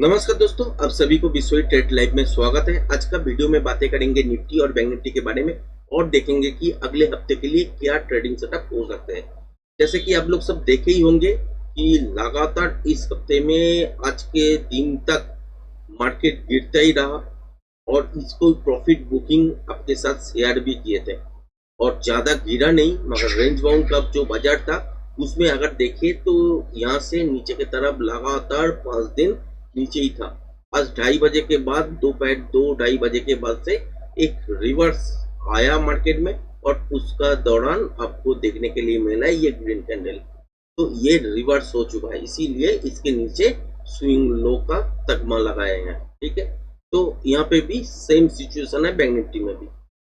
नमस्कार दोस्तों, आप सभी को विश्व ट्रेड लाइव में स्वागत है। आज का वीडियो में बातें करेंगे निफ्टी और बैंक निफ्टी के बारे में और देखेंगे कि अगले हफ्ते के लिए क्या ट्रेडिंग सेटअप हो सकते हैं। जैसे कि आप लोग सब देखे ही होंगे कि लगातार इस हफ्ते में आज के दिन तक मार्केट गिरता ही रहा और इसको प्रॉफिट बुकिंग आपके साथ शेयर भी किए थे और ज्यादा गिरा नहीं, मगर रेंज बाउंड का जो बाजार था उसमें अगर देखें तो यहाँ से नीचे की तरफ लगातार 5 दिन नीचे ही था। आज 2:30 के बाद दोपहर 2-2:30 के बाद से एक रिवर्स आया मार्केट में और उसका दौरान आपको देखने के लिए मिला ये ग्रीन कैंडल। तो ये रिवर्स हो चुका है, इसीलिए इसके नीचे स्विंग लो का तगमा लगाए हैं। ठीक है, तो यहाँ पे भी सेम सिचुएशन है बैंक निफ्टी में भी।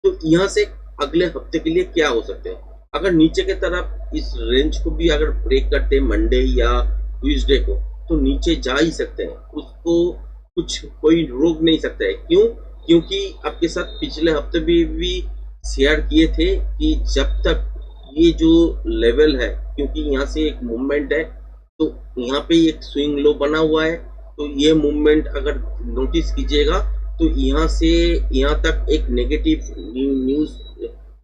तो यहाँ से अगले हफ्ते के लिए क्या हो सकते हैं, अगर नीचे की तरफ इस रेंज को भी अगर ब्रेक करते हैं मंडे या ट्यूसडे को तो नीचे जा ही सकते हैं, उसको कुछ कोई रोक नहीं सकता है। क्यों? क्योंकि आपके साथ पिछले हफ्ते भी शेयर किए थे कि जब तक ये जो लेवल है, क्योंकि यहाँ से एक मूवमेंट है तो यहाँ पे एक स्विंग लो बना हुआ है, तो ये मूवमेंट अगर नोटिस कीजिएगा तो यहाँ से यहाँ तक एक नेगेटिव न्यूज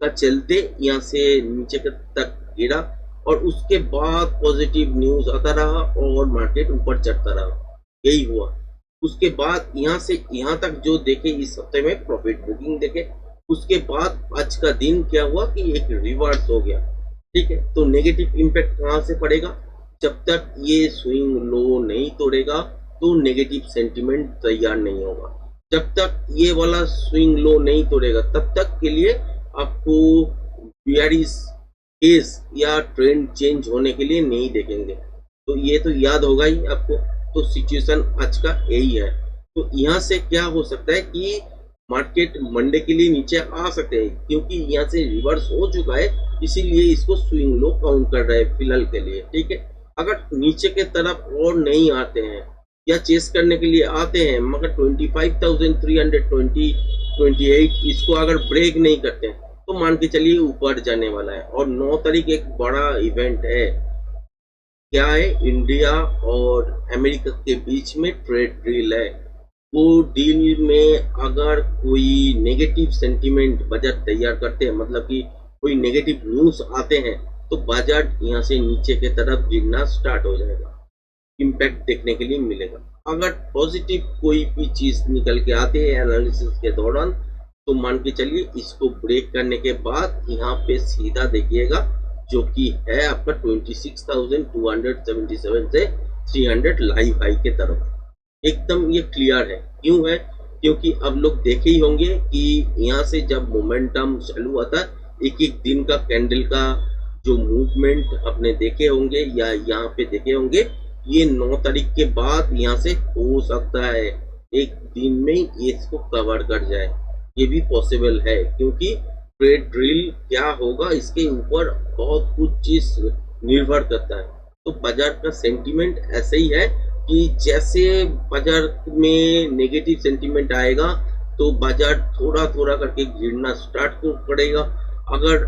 का चलते यहाँ से नीचे तक गिरा और उसके बाद पॉजिटिव न्यूज आता रहा और मार्केट ऊपर चढ़ता रहा। यही हुआ। उसके बाद यहाँ से यहाँ तक जो देखे इस हफ्ते में प्रॉफिट बुकिंग देखे, उसके बाद आज का दिन क्या हुआ कि एक रिवर्स हो गया। ठीक है, तो नेगेटिव इम्पैक्ट कहाँ से पड़ेगा? जब तक ये स्विंग लो नहीं तोड़ेगा तो नेगेटिव सेंटिमेंट तैयार नहीं होगा। जब तक ये वाला स्विंग लो नहीं तोड़ेगा तब तक के लिए आपको बियरिश केस या ट्रेंड चेंज होने के लिए नहीं देखेंगे। तो ये तो याद होगा ही आपको। तो सिचुएशन आज का यही है। तो यहाँ से क्या हो सकता है कि मार्केट मंडे के लिए नीचे आ सकते हैं, क्योंकि यहाँ से रिवर्स हो चुका है, इसीलिए इसको स्विंग लो काउंट कर रहे हैं फिलहाल के लिए। ठीक है, अगर नीचे के तरफ और नहीं आते हैं या चेस करने के लिए आते हैं मगर 25,320 28 इसको अगर ब्रेक नहीं करते हैं तो मान के चलिए ऊपर जाने वाला है। और 9 तारीख एक बड़ा इवेंट है। क्या है? इंडिया और अमेरिका के बीच में ट्रेड डील है। वो डील में अगर कोई नेगेटिव सेंटिमेंट बाजार तैयार करते हैं, मतलब कि कोई नेगेटिव न्यूज आते हैं, तो बाजार यहाँ से नीचे की तरफ गिरना स्टार्ट हो जाएगा, इम्पैक्ट देखने के लिए मिलेगा। अगर पॉजिटिव कोई भी चीज निकल के आते हैं एनालिसिस के दौरान तो मान के चलिए इसको ब्रेक करने के बाद यहाँ पे सीधा देखिएगा जो कि है आपका 26,277 से 300 लाइव हाई के तरफ। एकदम ये क्लियर है। क्यों है? क्योंकि अब लोग देखे ही होंगे कि यहाँ से जब मोमेंटम चालू हुआ था, एक एक दिन का कैंडल का जो मूवमेंट आपने देखे होंगे या यहाँ पे देखे होंगे, ये 9 तारीख के बाद यहाँ से हो सकता है एक दिन में ये इसको कवर कर जाए। ये भी पॉसिबल है, क्योंकि ट्रेड ड्रिल क्या होगा इसके ऊपर बहुत कुछ चीज निर्भर करता है। तो बाजार का सेंटीमेंट ऐसे ही है कि जैसे बाजार में नेगेटिव सेंटीमेंट आएगा तो बाजार थोड़ा थोड़ा करके गिरना स्टार्ट करेगा। अगर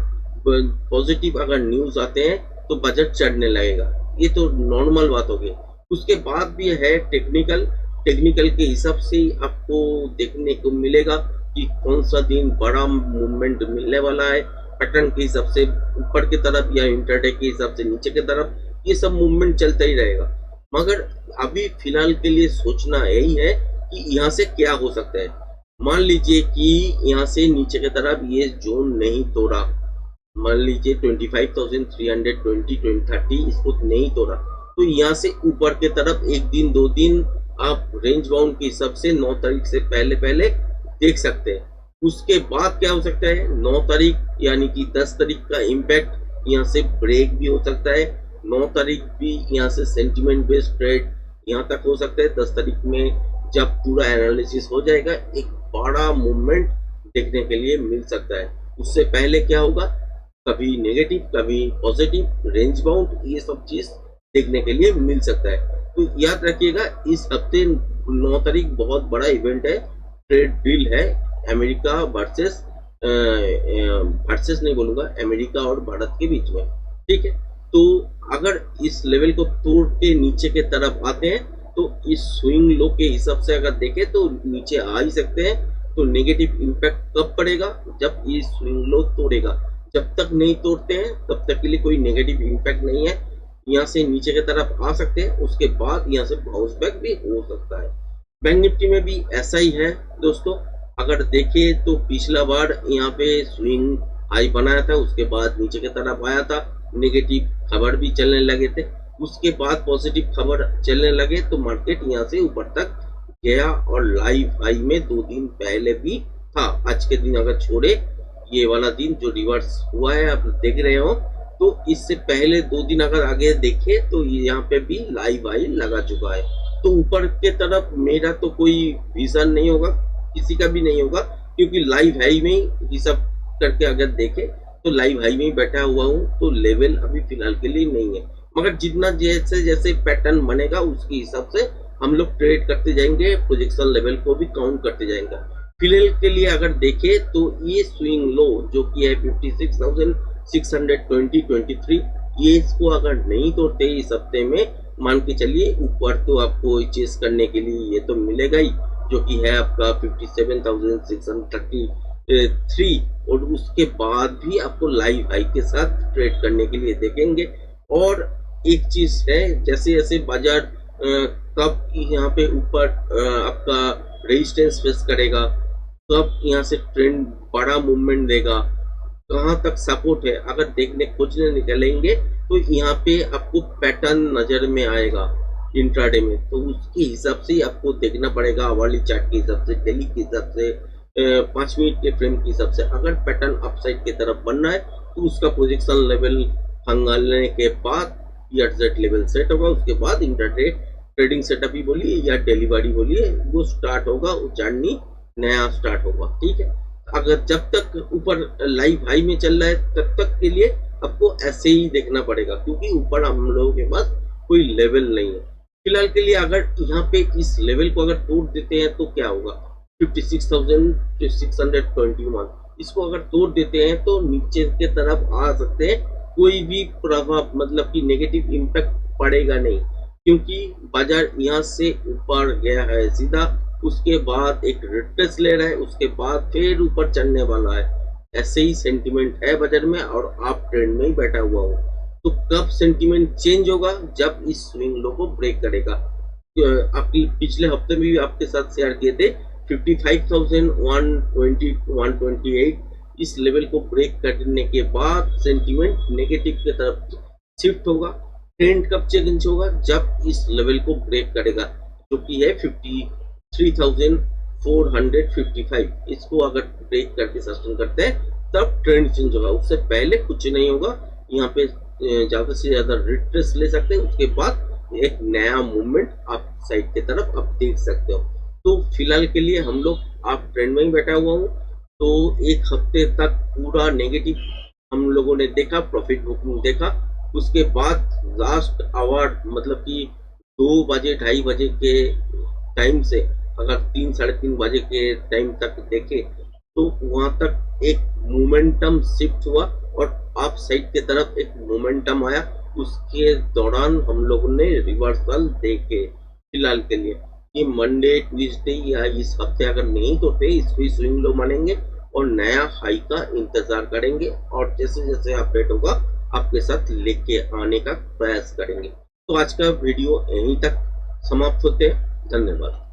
पॉजिटिव अगर न्यूज आते हैं तो बाजार चढ़ने लगेगा। ये तो नॉर्मल बात हो गई। उसके बाद भी है टेक्निकल के हिसाब से आपको देखने को मिलेगा कि कौन सा दिन बड़ा मूवमेंट मिलने वाला है। पैटर्न के हिसाब से ऊपर की तरफ या इंटरडे के हिसाब से नीचे की तरफ, ये सब मूवमेंट चलता ही रहेगा। मगर अभी फिलहाल के लिए सोचना यही है कि यहाँ से क्या हो सकता है। मान लीजिए कि यहाँ से नीचे की तरफ ये जोन नहीं तोड़ा, मान लीजिए 25,320-30 इसको नहीं तोड़ा, तो यहाँ से ऊपर के तरफ एक दिन 2 दिन आप रेंज बाउंड के हिसाब से 9 तारीख से पहले पहले देख सकते हैं। उसके बाद क्या हो सकता है, 9 तारीख यानी कि 10 तारीख का इम्पैक्ट यहाँ से ब्रेक भी हो सकता है। 9 तारीख भी यहाँ से सेंटिमेंट बेस्ड ट्रेड यहाँ तक हो सकता है। 10 तारीख में जब पूरा एनालिसिस हो जाएगा एक बड़ा मूवमेंट देखने के लिए मिल सकता है। उससे पहले क्या होगा, कभी नेगेटिव कभी पॉजिटिव रेंज बाउंड, ये सब चीज देखने के लिए मिल सकता है। तो याद रखिएगा इस हफ्ते 9 तारीख बहुत बड़ा इवेंट है, ट्रेड डील है अमेरिका वर्सेस नहीं बोलूंगा, अमेरिका और भारत के बीच में। ठीक है, तो अगर इस लेवल को तोड़ के नीचे के तरफ आते हैं तो इस स्विंग लो के हिसाब से अगर देखें तो नीचे आ ही सकते हैं। तो नेगेटिव इम्पैक्ट कब पड़ेगा? जब ये स्विंग लो तोड़ेगा। जब तक नहीं तोड़ते हैं तब तक के लिए कोई नेगेटिव इम्पैक्ट नहीं है। यहाँ से नीचे की तरफ आ सकते हैं, उसके बाद यहाँ से बाउंस बैक भी हो सकता है। बैंक निफ्टी में भी ऐसा ही है दोस्तों। अगर देखें तो पिछला बार यहाँ पे स्विंग हाई बनाया था, उसके बाद नीचे की तरफ आया था, नेगेटिव खबर भी चलने लगे थे, उसके बाद पॉजिटिव खबर चलने लगे तो मार्केट यहाँ से ऊपर तक गया और लाइव हाई में 2 दिन पहले भी था। आज के दिन अगर छोड़े, ये वाला दिन जो रिवर्स हुआ है आप देख रहे हो, तो इससे पहले 2 दिन अगर आगे देखे तो यहाँ पे भी लाइव हाई लगा चुका है। तो ऊपर के तरफ मेरा तो कोई विजन नहीं होगा, किसी का भी नहीं होगा, क्योंकि लाइव हाई में ही हिसाब करके अगर देखे तो लाइव हाई में ही बैठा हुआ हूँ। तो लेवल अभी फिलहाल के लिए नहीं है, मगर जितना जैसे जैसे पैटर्न बनेगा उसके हिसाब से हम लोग ट्रेड करते जाएंगे, प्रोजेक्शन लेवल को भी काउंट करते जाएंगे। फिलहाल के लिए अगर देखे तो ये स्विंग लो जो कि है 56,620-23, ये इसको अगर नहीं तोड़ते इस हफ्ते में, मान के चलिए ऊपर तो आपको चेस करने के लिए ये तो मिलेगा ही, जो कि है आपका 57,633, और उसके बाद भी आपको लाइव हाई के साथ ट्रेड करने के लिए देखेंगे। और एक चीज है, जैसे जैसे बाजार कब यहाँ पे ऊपर आपका रेजिस्टेंस फेस करेगा, कब यहाँ से ट्रेंड बड़ा मूवमेंट देगा, कहाँ तक सपोर्ट है, अगर देखने खोजने निकलेंगे तो यहाँ पे आपको पैटर्न नजर में आएगा इंट्राडे में। तो उसके हिसाब से ही आपको देखना पड़ेगा, आवर्ली चार्ट के हिसाब से, डेली के हिसाब से, 5 मिनट के फ्रेम के हिसाब से। अगर पैटर्न अपसाइड की तरफ बनना है तो उसका प्रोजेक्शन लेवल खंगालने के बाद Z लेवल सेट होगा, उसके बाद इंट्राडे ट्रेडिंग सेटअप ही बोलिए या डिलीवरी बोलिए, वो स्टार्ट होगा, वो जर्नी नया स्टार्ट होगा। ठीक है, अगर जब तक ऊपर लाइव हाई में चल रहा है तब तक के लिए आपको ऐसे ही देखना पड़ेगा, क्योंकि ऊपर हम लोगों के पास कोई लेवल नहीं है फिलहाल के लिए। अगर यहाँ पे इस लेवल को अगर तोड़ देते हैं तो क्या होगा, 56,621, इसको अगर तोड़ देते हैं तो नीचे के तरफ आ सकते हैं, कोई भी प्रभाव मतलब कि नेगेटिव इम्पैक्ट पड़ेगा नहीं, क्योंकि बाजार यहाँ से ऊपर गया है सीधा, उसके बाद एक रिट्रेस ले रहा है, उसके बाद फिर ऊपर चढ़ने वाला है। ऐसे ही सेंटिमेंट है बाजार में और आप ट्रेंड में ही बैठा हुआ हो। तो कब सेंटिमेंट चेंज होगा, जब इस स्विंग लो को ब्रेक करेगा। आपकी पिछले हफ्ते में भी आपके साथ शेयर किए थे 55,120-128, इस लेवल को ब्रेक करने के बाद सेंटिमेंट नेगेटिव की तरफ शिफ्ट होगा। ट्रेंड कब चेंज होगा, जब इस लेवल को ब्रेक करेगा, जो कि है 53,455। इसको अगर ब्रेक करके सस्टेन करते हैं तब ट्रेंड चेंज होगा, उससे पहले कुछ नहीं होगा। यहाँ पे ज्यादा से ज्यादा रिट्रेस ले सकते हैं, उसके बाद एक नया मूवमेंट आप साइड की तरफ आप देख सकते हो। तो फिलहाल के लिए हम लोग आप ट्रेंड में ही बैठा हुआ हूँ। तो एक हफ्ते तक पूरा नेगेटिव हम लोगों ने देखा, प्रॉफिट बुकिंग देखा, उसके बाद लास्ट आवर मतलब कि 2 बजे 2:30 बजे के टाइम से अगर 3 साढ़े 3 बजे के टाइम तक देखे तो वहां तक एक मोमेंटम शिफ्ट हुआ और आप साइड की तरफ एक मोमेंटम आया, उसके दौरान हम लोगों ने रिवर्सल देखे। फिलहाल के लिए ये मंडे ट्यूसडे या इस हफ्ते अगर नहीं तोड़ते इसको स्विंग लो मानेंगे और नया हाई का इंतजार करेंगे, और जैसे जैसे अपडेट होगा आपके साथ लेके आने का प्रयास करेंगे। तो आज का वीडियो यहीं तक समाप्त होते हैं। धन्यवाद।